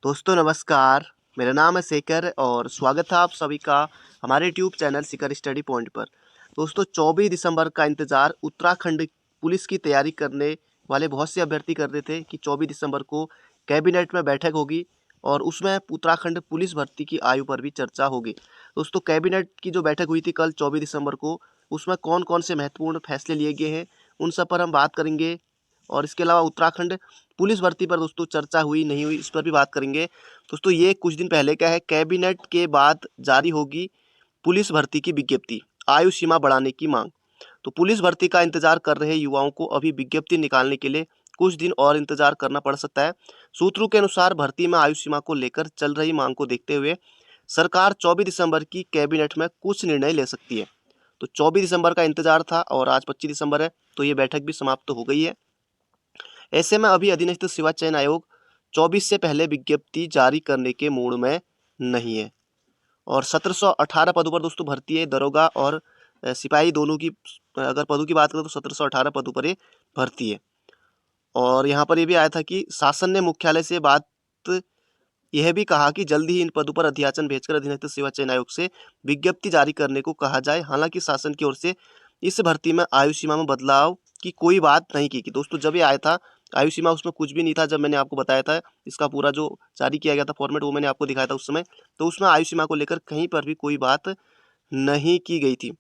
दोस्तों नमस्कार। मेरा नाम है शेखर और स्वागत है आप सभी का हमारे YouTube channel Shekhar study point पर। दोस्तों 24 दिसंबर का इंतज़ार उत्तराखंड पुलिस की तैयारी करने वाले बहुत से अभ्यर्थी कर रहे थे कि 24 दिसंबर को कैबिनेट में बैठक होगी और उसमें उत्तराखंड पुलिस भर्ती की आयु पर भी चर्चा होगी। दोस्तों कैबिनेट की जो बैठक हुई थी कल 24 दिसंबर को, उसमें कौन कौन से महत्वपूर्ण फैसले लिए गए हैं उन सब पर हम बात करेंगे। और इसके अलावा उत्तराखंड पुलिस भर्ती पर दोस्तों चर्चा हुई नहीं हुई इस पर भी बात करेंगे। दोस्तों ये कुछ दिन पहले क्या है, कैबिनेट के बाद जारी होगी पुलिस भर्ती की विज्ञप्ति, आयु सीमा बढ़ाने की मांग। तो पुलिस भर्ती का इंतजार कर रहे युवाओं को अभी विज्ञप्ति निकालने के लिए कुछ दिन और इंतजार करना पड़ सकता है। सूत्रों के अनुसार भर्ती में आयु सीमा को लेकर चल रही मांग को देखते हुए सरकार 24 दिसंबर की कैबिनेट में कुछ निर्णय ले सकती है। तो 24 दिसंबर का इंतजार था और आज 25 दिसंबर है, तो ये बैठक भी समाप्त हो गई है। ऐसे में अभी अधिनियमित सेवा चयन आयोग 24 से पहले विज्ञप्ति जारी करने के मूड में नहीं है। और 1718 पदों पर दोस्तों भर्ती है, दरोगा और सिपाही दोनों की अगर पदों की बात करें तो 1718 पदों पर ये भर्ती है। और यहाँ पर ये भी आया था कि शासन ने मुख्यालय से बात यह भी कहा कि जल्दी ही इन पदों पर अध्याचन भेजकर अधिनियमित सेवा चयन आयोग से विज्ञप्ति जारी करने को कहा जाए। हालांकि शासन की ओर से इस भर्ती में आयु सीमा में बदलाव की कोई बात नहीं की दोस्तों जब ये आया था आयु सीमा उसमें कुछ भी नहीं था। जब मैंने आपको बताया था इसका पूरा जो जारी किया गया था फॉर्मेट वो मैंने आपको दिखाया था उस समय, तो उसमें आयु सीमा को लेकर कहीं पर भी कोई बात नहीं की गई थी।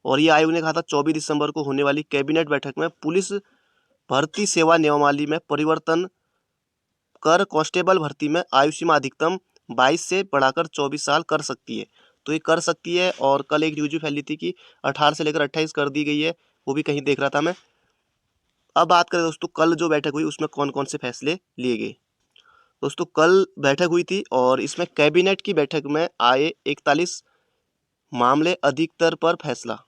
और ये आयोग ने कहा था 24 दिसंबर को होने वाली कैबिनेट बैठक में पुलिस भर्ती सेवा नियमावली में परिवर्तन कर कांस्टेबल भर्ती में आयु सीमा अधिकतम 22 से बढ़ाकर 24 साल कर सकती है। तो ये कर सकती है। और कल एक न्यूज भी फैली थी कि 18 से लेकर 28 कर दी गई है, वो भी कहीं देख रहा था मैं। अब बात करें दोस्तों कल जो बैठक हुई उसमें कौन कौन से फैसले लिए गए। दोस्तों कल बैठक हुई थी और इसमें कैबिनेट की बैठक में आए 41 मामले अधिकतर पर फैसला।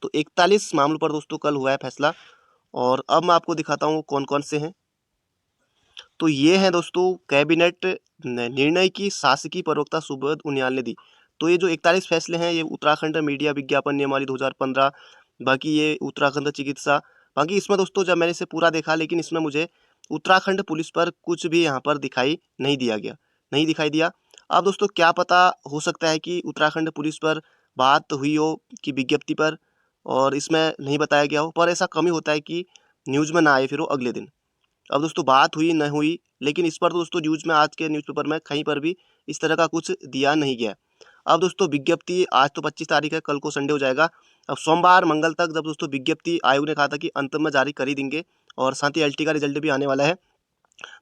तो 41 मामलों पर दोस्तों कल हुआ है फैसला। और अब मैं आपको दिखाता हूँ कौन कौन से हैं। तो ये हैं दोस्तों कैबिनेट निर्णय की शासकीय प्रवक्ता सुबोध उनियाल ने दी। तो ये जो 41 फैसले हैं ये उत्तराखंड मीडिया विज्ञापन नियमावली 2015, बाकी ये उत्तराखंड चिकित्सा, बाकी इसमें दोस्तों जब मैंने इसे पूरा देखा लेकिन इसमें मुझे उत्तराखंड पुलिस पर कुछ भी यहाँ पर दिखाई नहीं दिखाई दिया। अब दोस्तों क्या पता हो सकता है कि उत्तराखंड पुलिस पर बात हुई हो कि विज्ञप्ति पर और इसमें नहीं बताया गया हो, पर ऐसा कम ही होता है कि न्यूज़ में ना आए फिर वो अगले दिन। अब दोस्तों बात हुई न हुई लेकिन इस पर तो दोस्तों न्यूज़ में आज के न्यूज़पेपर में कहीं पर भी इस तरह का कुछ दिया नहीं गया। अब दोस्तों विज्ञप्ति आज तो 25 तारीख है, कल को संडे हो जाएगा। अब सोमवार मंगल तक जब दोस्तों विज्ञप्ति आयोग ने कहा था कि अंत में जारी कर ही देंगे और साथ ही एलटी का रिजल्ट भी आने वाला है।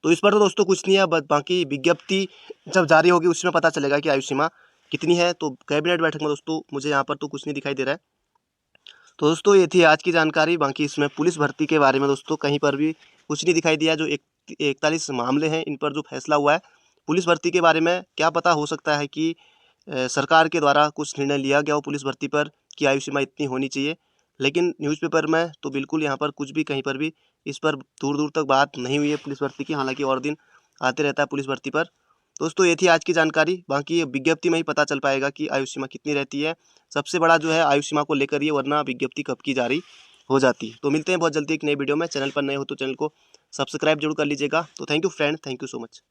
तो इस पर तो दोस्तों कुछ नहीं है, बाकी विज्ञप्ति जब जारी होगी उसमें पता चलेगा कि आयु सीमा कितनी है। तो कैबिनेट बैठक में दोस्तों मुझे यहाँ पर तो कुछ नहीं दिखाई दे रहा है। तो दोस्तों ये थी आज की जानकारी। बाकी इसमें पुलिस भर्ती के बारे में दोस्तों कहीं पर भी कुछ नहीं दिखाई दिया। जो 41 मामले हैं इन पर जो फैसला हुआ है पुलिस भर्ती के बारे में, क्या पता हो सकता है कि सरकार के द्वारा कुछ निर्णय लिया गया हो पुलिस भर्ती पर कि आयु सीमा इतनी होनी चाहिए। लेकिन न्यूज़पेपर में तो बिल्कुल यहाँ पर कुछ भी कहीं पर भी इस पर दूर दूर तक बात नहीं हुई है पुलिस भर्ती की। हालांकि और दिन आते रहता है पुलिस भर्ती पर। दोस्तों ये थी आज की जानकारी। बाकी ये विज्ञप्ति में ही पता चल पाएगा कि आयु सीमा कितनी रहती है। सबसे बड़ा जो है आयु सीमा को लेकर ये, वरना विज्ञप्ति कब की जारी हो जाती। तो मिलते हैं बहुत जल्दी एक नई वीडियो में। चैनल पर नए हो तो चैनल को सब्सक्राइब जरूर कर लीजिएगा। तो thank you friend, thank you so much.